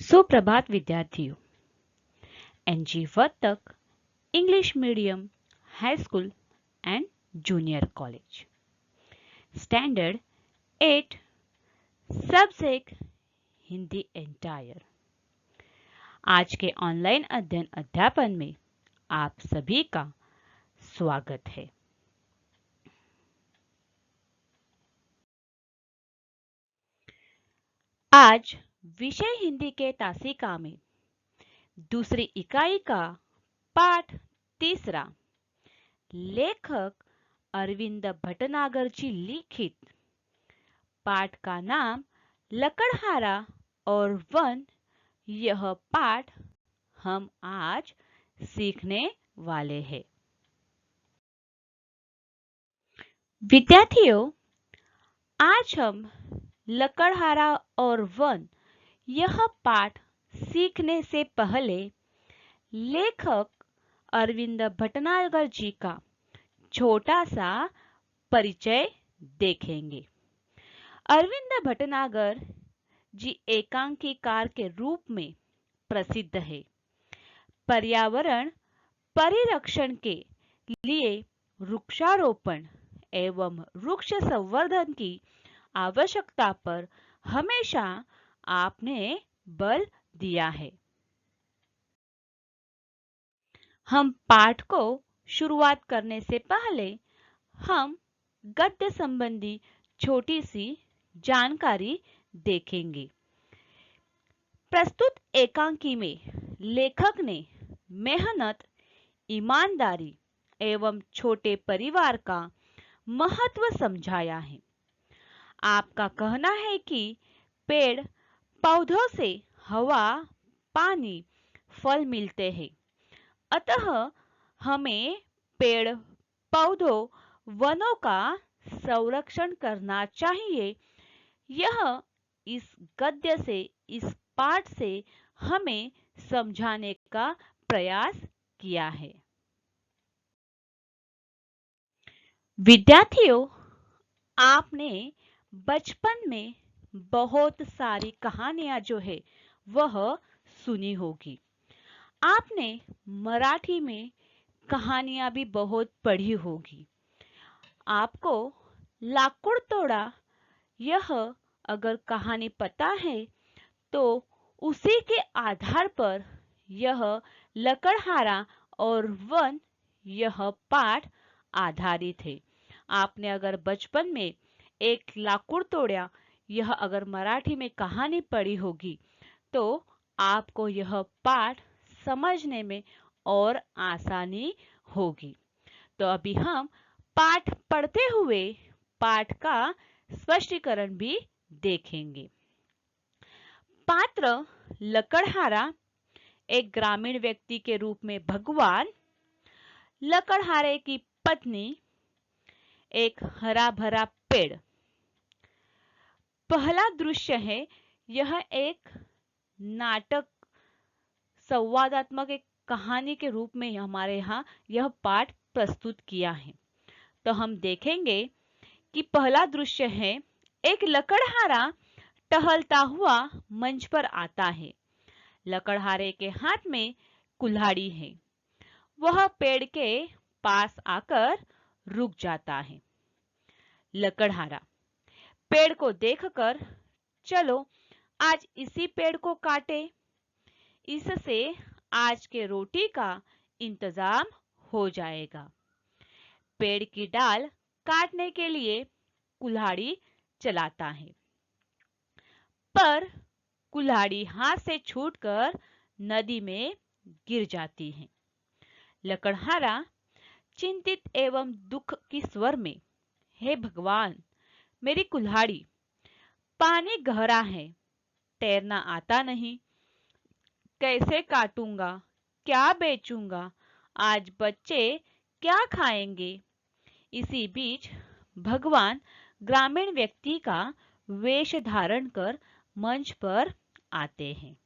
सुप्रभात विद्यार्थियों। NG Vartak English medium high school and junior college standard 8 subject Hindi entire. आज के ऑनलाइन अध्ययन अध्यापन में आप सभी का स्वागत है। आज विषय हिंदी के तासिका में दूसरी इकाई का पाठ तीसरा, लेखक अरविंद भटनागर जी लिखित। पाठ का नाम लकड़हारा और वन। यह पाठ हम आज सीखने वाले हैं। विद्यार्थियों, आज हम लकड़हारा और वन यह पाठ सीखने से पहले लेखक अरविंद भटनागर जी का छोटा सा परिचय देखेंगे। अरविंद भटनागर जी एकांकीकार के रूप में प्रसिद्ध है। पर्यावरण परिरक्षण के लिए वृक्षारोपण एवं वृक्ष संवर्धन की आवश्यकता पर हमेशा आपने बल दिया है। हम पाठ को शुरुआत करने से पहले हम गद्य संबंधी छोटी सी जानकारी देखेंगे। प्रस्तुत एकांकी में लेखक ने मेहनत, ईमानदारी एवं छोटे परिवार का महत्व समझाया है। आपका कहना है कि पेड़ पौधों से हवा, पानी, फल मिलते हैं, अतः हमें पेड़ पौधों, वनों का संरक्षण करना चाहिए। यह इस गद्य से, इस पाठ से हमें समझाने का प्रयास किया है। विद्यार्थियों, आपने बचपन में बहुत सारी कहानियां जो है वह सुनी होगी। आपने मराठी में कहानियां भी बहुत पढ़ी होगी। आपको लाकुड़ तोड़ा यह अगर कहानी पता है तो उसी के आधार पर यह लकड़हारा और वन यह पाठ आधारित है। आपने अगर बचपन में एक लाकुड़ तोड़ा यह अगर मराठी में कहानी पढ़ी होगी तो आपको यह पाठ समझने में और आसानी होगी। तो अभी हम पाठ पढ़ते हुए पाठ का स्पष्टीकरण भी देखेंगे। पात्र लकड़हारा एक ग्रामीण व्यक्ति के रूप में भगवान, लकड़हारे की पत्नी, एक हरा भरा पेड़। पहला दृश्य है, यह एक नाटक संवादात्मक एक कहानी के रूप में हमारे यहाँ यह पाठ प्रस्तुत किया है। तो हम देखेंगे कि पहला दृश्य है, एक लकड़हारा टहलता हुआ मंच पर आता है। लकड़हारे के हाथ में कुल्हाड़ी है। वह पेड़ के पास आकर रुक जाता है। लकड़हारा पेड़ को देखकर, चलो आज इसी पेड़ को काटे, इससे आज के रोटी का इंतजाम हो जाएगा। पेड़ की डाल काटने के लिए कुल्हाड़ी चलाता है, पर कुल्हाड़ी हाथ से छूटकर नदी में गिर जाती है। लकड़हारा चिंतित एवं दुख की स्वर में, हे भगवान, मेरी कुल्हाड़ी, पानी गहरा है, तैरना आता नहीं, कैसे काटूंगा, क्या बेचूंगा, आज बच्चे क्या खाएंगे। इसी बीच भगवान ग्रामीण व्यक्ति का वेश धारण कर मंच पर आते हैं।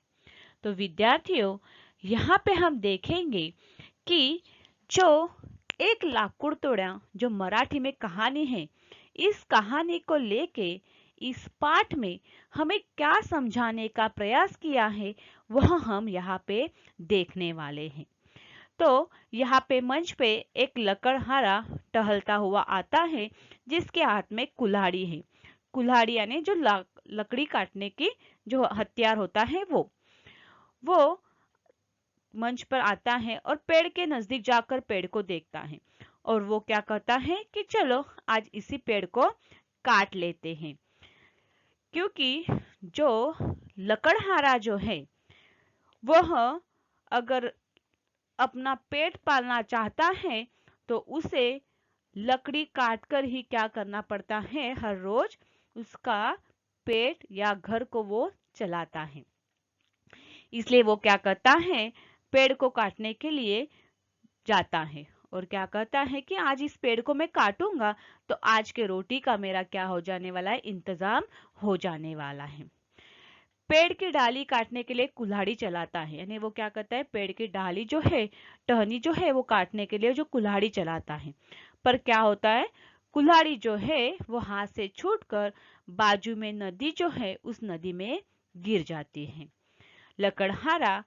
तो विद्यार्थियों, यहाँ पे हम देखेंगे कि जो एक लाकुड़ तोड़ा जो मराठी में कहानी है, इस कहानी को लेके इस पाठ में हमें क्या समझाने का प्रयास किया है वह हम यहाँ पे देखने वाले हैं। तो यहाँ पे मंच पे एक लकड़हारा टहलता हुआ आता है जिसके हाथ में कुल्हाड़ी है। कुल्हाड़ी यानी जो लकड़ी काटने की जो हथियार होता है वो मंच पर आता है और पेड़ के नजदीक जाकर पेड़ को देखता है और वो क्या कहता है कि चलो आज इसी पेड़ को काट लेते हैं, क्योंकि जो लकड़हारा जो है वह अगर अपना पेट पालना चाहता है तो उसे लकड़ी काटकर ही क्या करना पड़ता है, हर रोज उसका पेट या घर को वो चलाता है। इसलिए वो क्या करता है, पेड़ को काटने के लिए जाता है और क्या कहता है कि आज इस पेड़ को मैं काटूंगा तो आज के रोटी का मेरा क्या हो जाने वाला है, इंतजाम हो जाने वाला है। पेड़ की डाली काटने के लिए कुल्हाड़ी चलाता है, यानी वो क्या करता है, पेड़ की डाली जो है, टहनी जो है वो काटने के लिए जो कुल्हाड़ी चलाता है। पर क्या होता है, कुल्हाड़ी जो है वो हाथ से छूटकर बाजू में नदी जो है उस नदी में गिर जाती है। लकड़हारा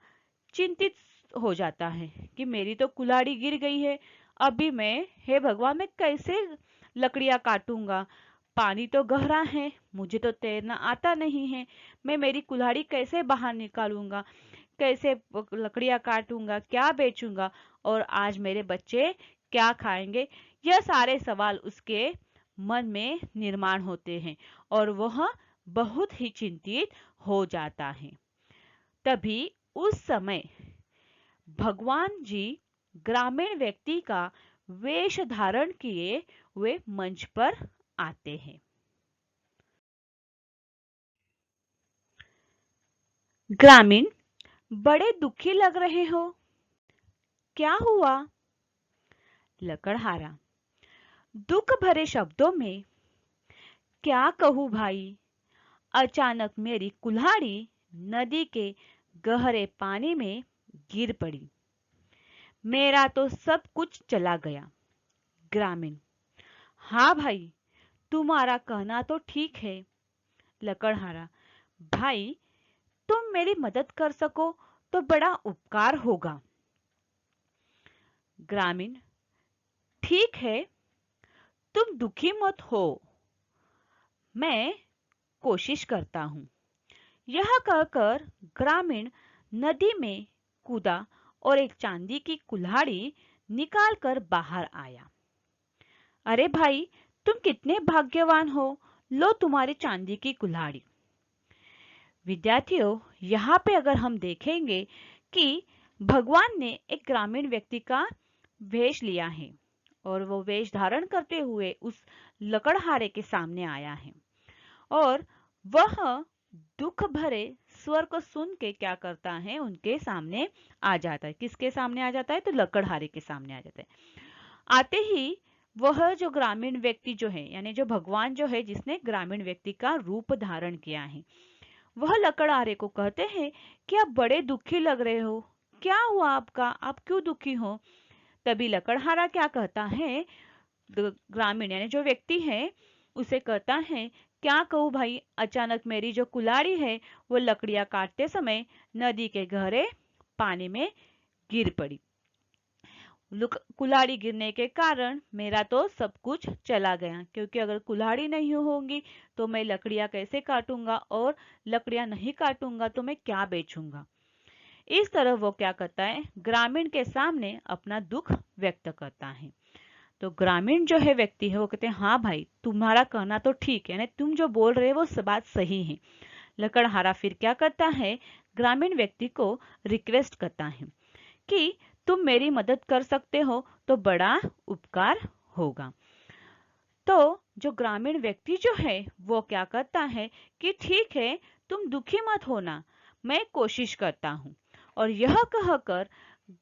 चिंतित हो जाता है कि मेरी तो कुल्हाड़ी गिर गई है, अभी मैं, हे भगवान, मैं कैसे लकड़ियां काटूंगा, पानी तो गहरा है, मुझे तो तैरना आता नहीं है, मैं मेरी कुल्हाड़ी कैसे बाहर निकालूंगा, कैसे लकड़ियां काटूंगा, क्या बेचूंगा और आज मेरे बच्चे क्या खाएंगे। यह सारे सवाल उसके मन में निर्माण होते हैं और वह बहुत ही चिंतित हो जाता है। तभी उस समय भगवान जी ग्रामीण व्यक्ति का वेश धारण किए हुए मंच पर आते हैं। ग्रामीण, बड़े दुखी लग रहे हो, क्या हुआ? लकड़हारा दुख भरे शब्दों में, क्या कहूँ भाई, अचानक मेरी कुल्हाड़ी नदी के गहरे पानी में गिर पड़ी, मेरा तो सब कुछ चला गया। ग्रामीण, हाँ भाई, तुम्हारा कहना तो ठीक है। लकड़हारा, भाई तुम मेरी मदद कर सको तो बड़ा उपकार होगा। ग्रामीण, ठीक है, तुम दुखी मत हो, मैं कोशिश करता हूँ। यह कहकर ग्रामीण नदी में कूदा और एक चांदी की कुल्हाड़ी निकालकर बाहर आया। अरे भाई, तुम कितने भाग्यवान हो, लो तुम्हारी चांदी की कुल्हाड़ी। विद्यार्थियों, यहाँ पे अगर हम देखेंगे कि भगवान ने एक ग्रामीण व्यक्ति का वेश लिया है और वो वेश धारण करते हुए उस लकड़हारे के सामने आया है और वह दुख भरे स्वर को सुन के क्या करता है, उनके सामने आ जाता है। किसके सामने आ जाता है, तो लकड़हारे के सामने आ जाता है। आते ही वह जो ग्रामीण व्यक्ति जो है, यानी जो भगवान जो है जिसने ग्रामीण व्यक्ति का रूप धारण किया है, वह लकड़हारे को कहते हैं कि आप बड़े दुखी लग रहे हो, क्या हुआ आपका, आप क्यों दुखी हो? तभी लकड़हारा क्या कहता है, ग्रामीण यानी जो व्यक्ति है उसे कहता है, क्या कहूँ भाई, अचानक मेरी जो कुल्हाड़ी है वो लकड़ियां काटते समय नदी के गहरे पानी में गिर पड़ी। कुल्हाड़ी गिरने के कारण मेरा तो सब कुछ चला गया, क्योंकि अगर कुल्हाड़ी नहीं होगी तो मैं लकड़ियां कैसे काटूंगा और लकड़ियां नहीं काटूंगा तो मैं क्या बेचूंगा। इस तरह वो क्या करता है, ग्रामीण के सामने अपना दुख व्यक्त करता है। तो ग्रामीण जो है व्यक्ति है वो कहते हैं, हाँ भाई, तुम्हारा कहना तो ठीक है, तुम जो बोल रहे हो वो बात सही है। लकड़हारा फिर क्या करता है, ग्रामीण व्यक्ति को रिक्वेस्ट करता है कि तुम मेरी मदद कर सकते हो तो बड़ा उपकार होगा। तो जो ग्रामीण व्यक्ति जो है वो क्या करता है कि ठीक है, तुम दुखी मत होना, मैं कोशिश करता हूँ। और यह कहकर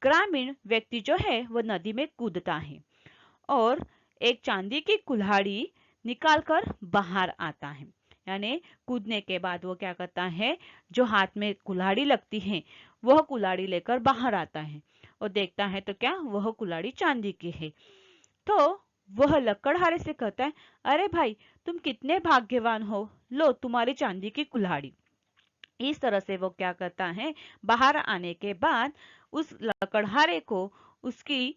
ग्रामीण व्यक्ति जो है वो नदी में कूदता है और एक चांदी की कुल्हाड़ी निकालकर बाहर आता है। यानी कूदने के बाद वो क्या करता है, जो हाथ में कुल्हाड़ी लगती है वह कुल्हाड़ी लेकर बाहर आता है और देखता है तो क्या, वह कुल्हाड़ी चांदी की है। तो वह लकड़हारे से कहता है, अरे भाई, तुम कितने भाग्यवान हो, लो तुम्हारी चांदी की कुल्हाड़ी। इस तरह से वो क्या करता है, बाहर आने के बाद उस लकड़हारे को उसकी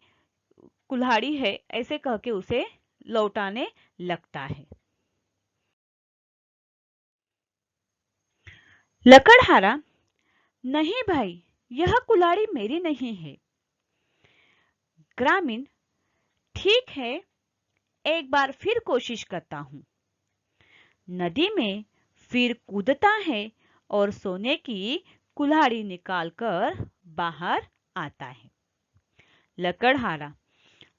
कुल्हाड़ी है ऐसे कह के उसे लौटाने लगता है। लकड़हारा, नहीं भाई, यह कुल्हाड़ी मेरी नहीं है। ग्रामीण, ठीक है, एक बार फिर कोशिश करता हूँ। नदी में फिर कूदता है और सोने की कुल्हाड़ी निकालकर बाहर आता है। लकड़हारा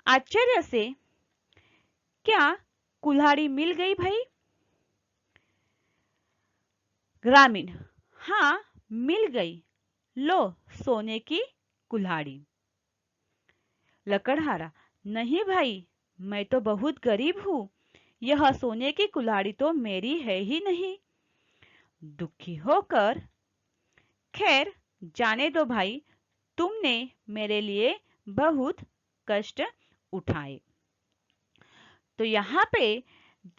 आश्चर्य से, क्या कुल्हाड़ी मिल गई भाई? ग्रामीण, हाँ, मिल गई, लो सोने की कुल्हाड़ी। लकड़हारा, नहीं भाई, मैं तो बहुत गरीब हूँ, यह सोने की कुल्हाड़ी तो मेरी है ही नहीं। दुखी होकर, खैर जाने दो भाई, तुमने मेरे लिए बहुत कष्ट उठाए। तो यहाँ पे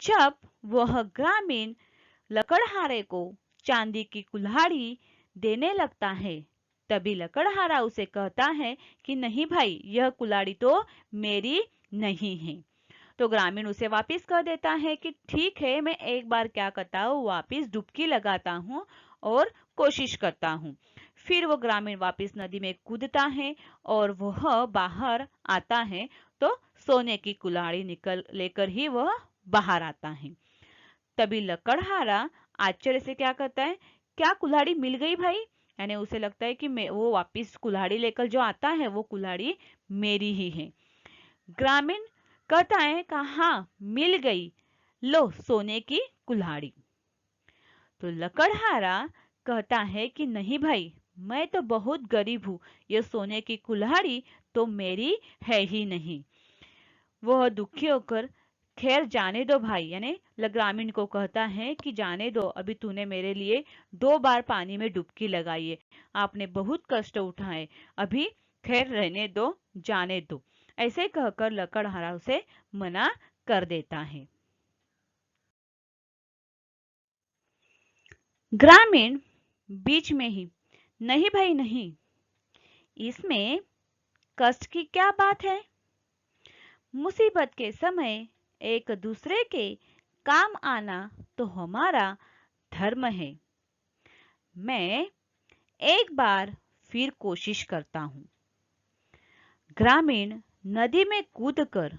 जब वह ग्रामीण लकड़हारे को चांदी की कुल्हाड़ी देने लगता है, तभी लकड़हारा उसे कहता है कि नहीं भाई, यह कुल्हाड़ी तो मेरी नहीं है। तो ग्रामीण उसे वापस कह देता है कि ठीक है, मैं एक बार क्या करता हूँ, वापस डुबकी लगाता हूँ और कोशिश करता हूँ। फिर वो ग्रामीण वापस नदी में कूदता है और वह बाहर आता है, तो सोने की कुल्हाड़ी निकल लेकर ही वह बाहर आता है। तभी लकड़हारा आश्चर्य से क्या करता है, क्या कुल्हाड़ी मिल गई भाई? यानी उसे लगता है कि मैं वो वापस कुल्हाड़ी लेकर जो आता है वो कुल्हाड़ी मेरी ही है। ग्रामीण कहता है, कहा मिल गई, लो सोने की कुल्हाड़ी। तो लकड़हारा कहता है कि नहीं भाई, मैं तो बहुत गरीब हूँ, ये सोने की कुल्हाड़ी तो मेरी है ही नहीं। वह दुखी होकर, खैर जाने दो भाई, यानी ग्रामीण को कहता है कि जाने दो, अभी तूने मेरे लिए 2 बार पानी में डुबकी लगाई है, आपने बहुत कष्ट उठाए, अभी खैर रहने दो, जाने दो। ऐसे कहकर लकड़हारा उसे मना कर देता है। ग्रामीण बीच में ही, नहीं भाई नहीं, इसमें कष्ट की क्या बात है? मुसीबत के समय एक दूसरे के काम आना तो हमारा धर्म है। मैं एक बार फिर कोशिश करता हूँ। ग्रामीण नदी में कूदकर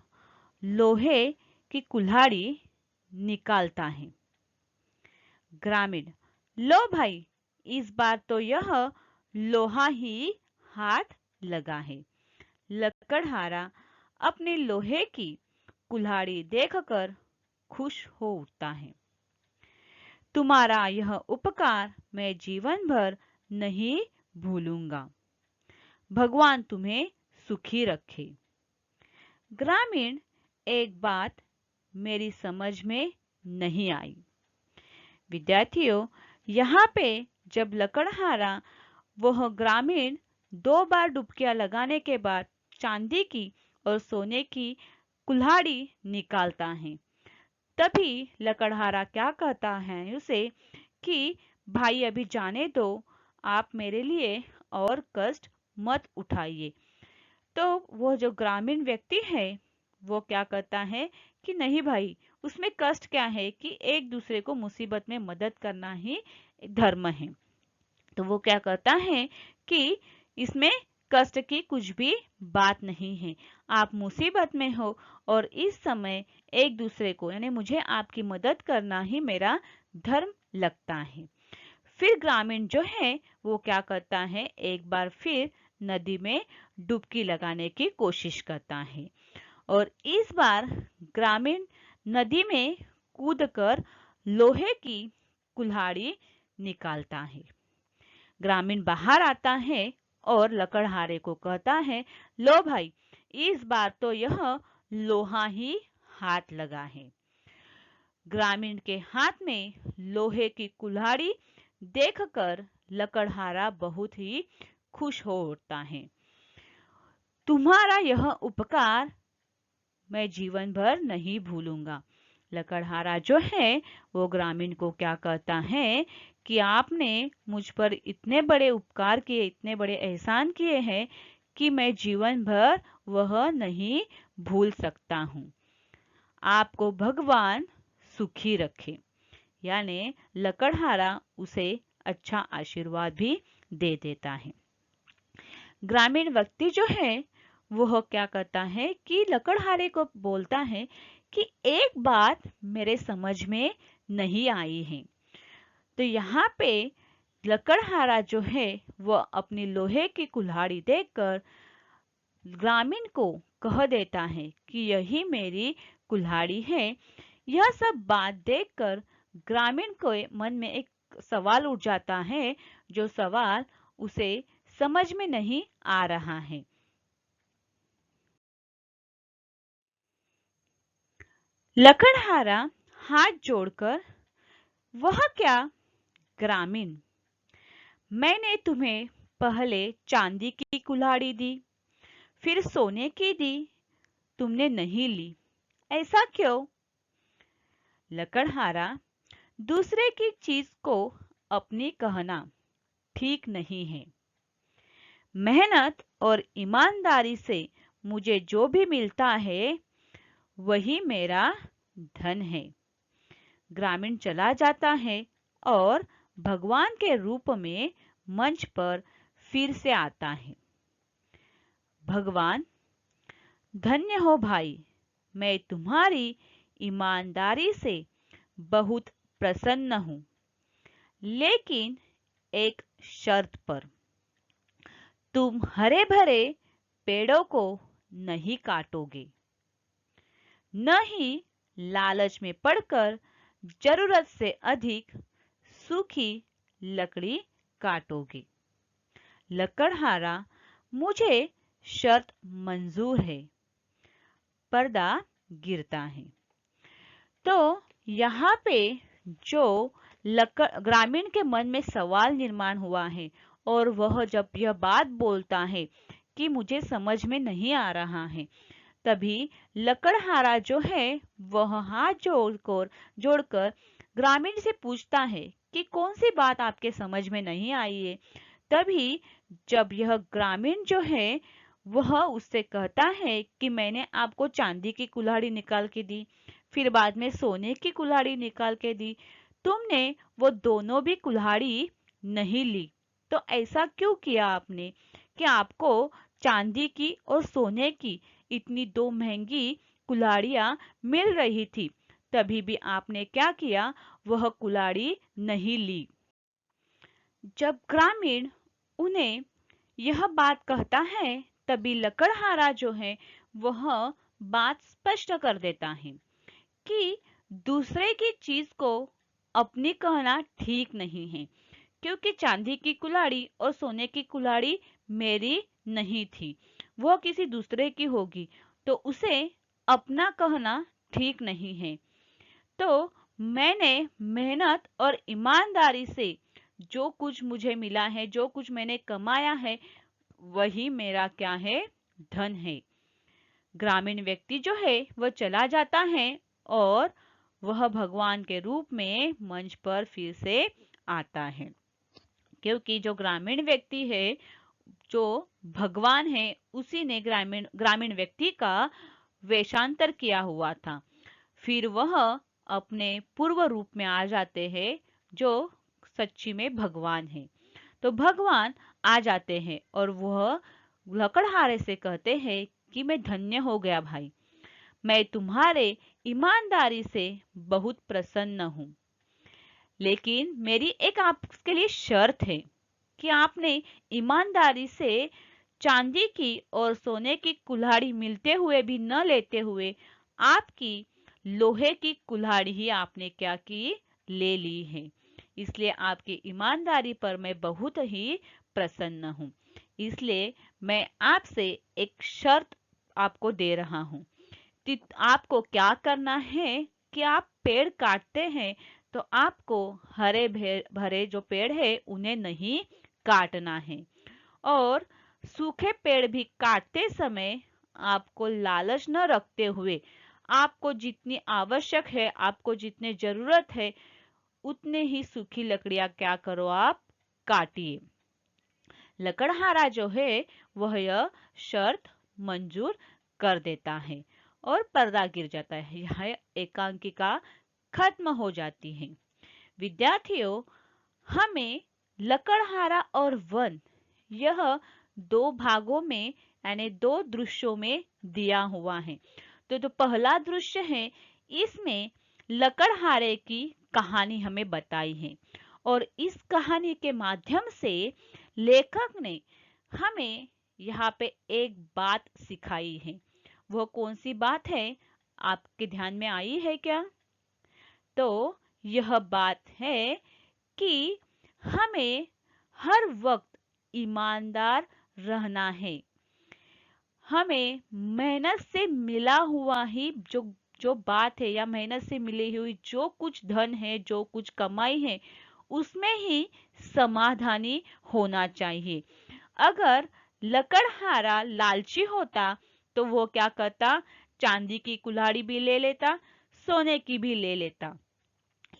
लोहे की कुल्हाड़ी निकालता है। ग्रामीण, लो भाई, इस बार तो यह लोहा ही हाथ लगा है। लकड़हारा अपनी लोहे की कुल्हाड़ी देखकर खुश हो उठता है। तुम्हारा यह उपकार मैं जीवन भर नहीं भूलूंगा, भगवान तुम्हें सुखी रखे। ग्रामीण, एक बात मेरी समझ में नहीं आई। विद्यार्थियों, यहाँ पे जब लकड़हारा वह ग्रामीण 2 बार डुबकियां लगाने के बाद चांदी की और सोने की कुल्हाड़ी निकालता है, तभी लकड़हारा क्या कहता है उसे कि भाई अभी जाने दो, आप मेरे लिए और कष्ट मत उठाइए। तो वो जो ग्रामीण व्यक्ति है वो क्या करता है कि नहीं भाई, उसमें कष्ट क्या है कि एक दूसरे को मुसीबत में मदद करना ही धर्म है। तो वो क्या करता है कि इसमें कष्ट की कुछ भी बात नहीं है, आप मुसीबत में हो और इस समय एक दूसरे को, यानी मुझे आपकी मदद करना ही मेरा धर्म लगता है। फिर ग्रामीण जो है वो क्या करता है, एक बार फिर नदी में डुबकी लगाने की कोशिश करता है और इस बार ग्रामीण नदी में कूदकर लोहे की कुल्हाड़ी निकालता है। ग्रामीण बाहर आता है और लकड़हारे को कहता है, लो भाई, इस बार तो यह लोहा ही हाथ लगा है। ग्रामीण के हाथ में लोहे की कुल्हाड़ी देखकर लकड़हारा बहुत ही खुश हो उठता है। तुम्हारा यह उपकार मैं जीवन भर नहीं भूलूंगा। लकड़हारा जो है वो ग्रामीण को क्या कहता है कि आपने मुझ पर इतने बड़े उपकार किए, इतने बड़े एहसान किए हैं कि मैं जीवन भर वह नहीं भूल सकता हूँ। आपको भगवान सुखी रखे। यानी लकड़हारा उसे अच्छा आशीर्वाद भी दे देता है। ग्रामीण व्यक्ति जो है वह क्या करता है कि लकड़हारे को बोलता है कि एक बात मेरे समझ में नहीं आई है। तो यहाँ पे लकड़हारा जो है वह अपनी लोहे की कुल्हाड़ी देखकर ग्रामीण को कह देता है कि यही मेरी कुल्हाड़ी है। यह सब बात देखकर ग्रामीण को मन में एक सवाल उठ जाता है, जो सवाल उसे समझ में नहीं आ रहा है। लकड़हारा हाथ जोड़कर, वह क्या ग्रामीण, मैंने तुम्हें पहले चांदी की कुल्हाड़ी दी, फिर सोने की दी, तुमने नहीं ली, ऐसा क्यों? लकड़हारा, दूसरे की चीज को अपनी कहना ठीक नहीं है। मेहनत और ईमानदारी से मुझे जो भी मिलता है वही मेरा धन है। ग्रामीण चला जाता है और भगवान के रूप में मंच पर फिर से आता है। भगवान, धन्य हो भाई, मैं तुम्हारी ईमानदारी से बहुत प्रसन्न हूँ, लेकिन एक शर्त पर। तुम हरे भरे पेड़ों को नहीं काटोगे, न ही लालच में पड़कर जरूरत से अधिक सूखी लकड़ी काटोगे। लकड़हारा, मुझे शर्त मंजूर है। पर्दा गिरता है। तो यहाँ पे जो ग्रामीण के मन में सवाल निर्माण हुआ है और वह जब यह बात बोलता है कि मुझे समझ में नहीं आ रहा है, तभी लकड़हारा जो है वह हाथ जोड़कर ग्रामीण से पूछता है कि कौन सी बात आपके समझ में नहीं आई है। तभी जब यह ग्रामीण जो है वह उससे कहता है कि मैंने आपको चांदी की कुल्हाड़ी निकाल के दी, फिर बाद में सोने की कुल्हाड़ी निकाल के दी, तुमने वो दोनों भी कुल्हाड़ी नहीं ली। तो ऐसा क्यों किया आपने कि आपको चांदी की और सोने की इतनी दो महंगी कुल्हाड़ियां मिल रही थी, तभी भी आपने क्या किया, वह कुल्हाड़ी नहीं ली। जब ग्रामीण उन्हें यह बात कहता है, तभी लकड़हारा जो है वह बात स्पष्ट कर देता है कि दूसरे की चीज को अपनी कहना ठीक नहीं है, क्योंकि चांदी की कुल्हाड़ी और सोने की कुल्हाड़ी मेरी नहीं थी, वह किसी दूसरे की होगी, तो उसे अपना कहना ठीक नहीं है। तो मैंने मेहनत और ईमानदारी से जो कुछ मुझे मिला है, जो कुछ मैंने कमाया है, वही मेरा क्या है, धन है। ग्रामीण व्यक्ति जो है वह चला जाता है और वह भगवान के रूप में मंच पर फिर से आता है, क्योंकि जो ग्रामीण व्यक्ति है, जो भगवान है, उसी ने ग्रामीण ग्रामीण व्यक्ति का वेशांतर किया हुआ था। फिर वह अपने पूर्व रूप में आ जाते हैं, जो सच्ची में भगवान है। तो भगवान आ जाते हैं और वह लकड़हारे से कहते हैं कि मैं धन्य हो गया भाई, मैं तुम्हारे ईमानदारी से बहुत प्रसन्न हूँ, लेकिन मेरी एक आपके लिए शर्त है कि आपने ईमानदारी से चांदी की और सोने की कुल्हाड़ी मिलते हुए भी न लेते हुए आपकी लोहे की कुल्हाड़ी ही आपने क्या की, ले ली है। इसलिए आपकी ईमानदारी पर मैं बहुत ही प्रसन्न हूँ। इसलिए मैं आपसे एक शर्त आपको दे रहा हूँ कि आपको क्या करना है कि आप पेड़ काटते हैं तो आपको हरे भरे जो पेड़ है उन्हें नहीं काटना है, और सूखे पेड़ भी काटते समय आपको लालच न रखते हुए आपको जितनी आवश्यक है, आपको जितने जरूरत है, उतने ही सूखी लकड़ियां क्या करो आप काटिए। लकड़हारा जो है वह यह शर्त मंजूर कर देता है और पर्दा गिर जाता है। यह एकांकिका खत्म हो जाती है। विद्यार्थियों, हमें लकड़हारा और वन यह दो भागों में यानी दो दृश्यों में दिया हुआ है। तो जो पहला दृश्य है, इसमें लकड़हारे की कहानी हमें बताई है और इस कहानी के माध्यम से लेखक ने हमें यहाँ पे एक बात सिखाई है। वह कौन सी बात है, आपके ध्यान में आई है क्या? तो यह बात है कि हमें हर वक्त ईमानदार रहना है। हमें मेहनत से मिला हुआ ही जो जो बात है या मेहनत से मिली हुई जो कुछ धन है, जो कुछ कमाई है, उसमें ही समाधानी होना चाहिए। अगर लकड़हारा लालची होता तो वो क्या करता, चांदी की कुल्हाड़ी भी ले लेता, सोने की भी ले लेता।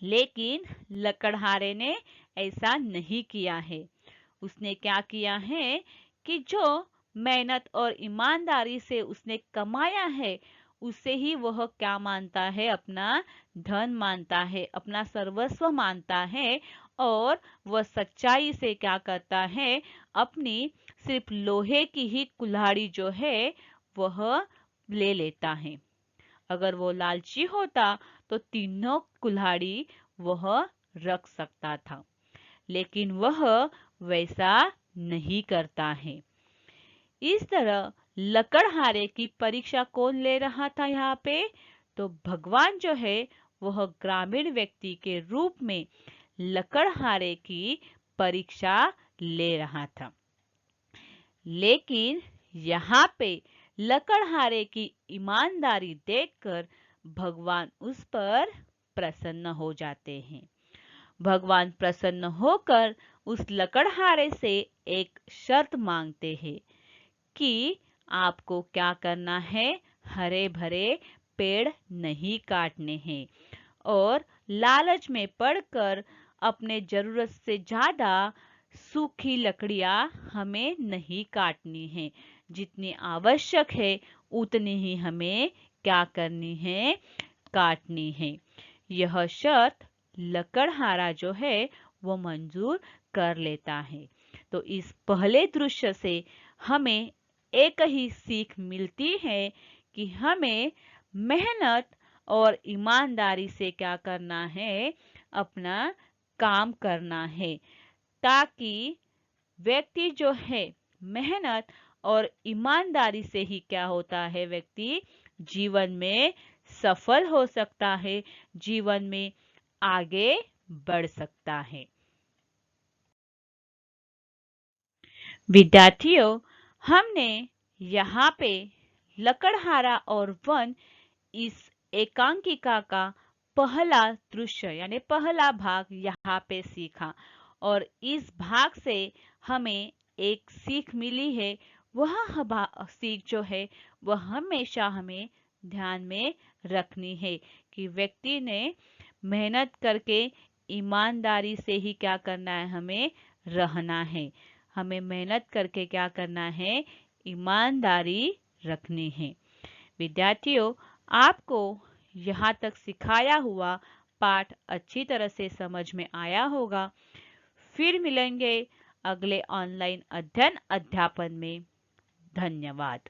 लेकिन लकड़हारे ने ऐसा नहीं किया है। उसने क्या किया है कि जो मेहनत और ईमानदारी से उसने कमाया है, उसे ही वह क्या मानता है, अपना धन मानता है, अपना सर्वस्व मानता है। और वह सच्चाई से क्या करता है, अपनी सिर्फ लोहे की ही कुल्हाड़ी जो है वह ले लेता है। अगर वो लालची होता तो तीनों कुल्हाड़ी वह रख सकता था, लेकिन वह वैसा नहीं करता है। इस तरह लकड़हारे की परीक्षा कौन ले रहा था यहाँ पे? तो भगवान जो है वह ग्रामीण व्यक्ति के रूप में लकड़हारे की परीक्षा ले रहा था। लेकिन यहाँ पे लकड़हारे की ईमानदारी देखकर भगवान उस पर प्रसन्न हो जाते हैं। भगवान प्रसन्न होकर उस लकड़हारे से एक शर्त मांगते हैं कि आपको क्या करना है, हरे भरे पेड़ नहीं काटने हैं और लालच में पड़कर अपने जरूरत से ज्यादा सूखी लकड़ियां हमें नहीं काटनी है। जितनी आवश्यक है उतनी ही हमें क्या करनी है, काटनी है। यह शर्त लकड़हारा जो है वो मंजूर कर लेता है। तो इस पहले दृश्य से हमें एक ही सीख मिलती है कि हमें मेहनत और ईमानदारी से क्या करना है, अपना काम करना है, ताकि व्यक्ति जो है मेहनत और ईमानदारी से ही क्या होता है, व्यक्ति जीवन में सफल हो सकता है, जीवन में आगे बढ़ सकता है। विद्यार्थियों, हमने यहाँ पे लकड़हारा और वन इस एकांकिका का पहला दृश्य यानी पहला भाग यहाँ पे सीखा और इस भाग से हमें एक सीख मिली है। वह सीख जो है वह हमेशा हमें ध्यान में रखनी है कि व्यक्ति ने मेहनत करके ईमानदारी से ही क्या करना है, हमें रहना है। हमें मेहनत करके क्या करना है, ईमानदारी रखनी है। विद्यार्थियों, आपको यहाँ तक सिखाया हुआ पाठ अच्छी तरह से समझ में आया होगा। फिर मिलेंगे अगले ऑनलाइन अध्ययन अध्यापन में। धन्यवाद।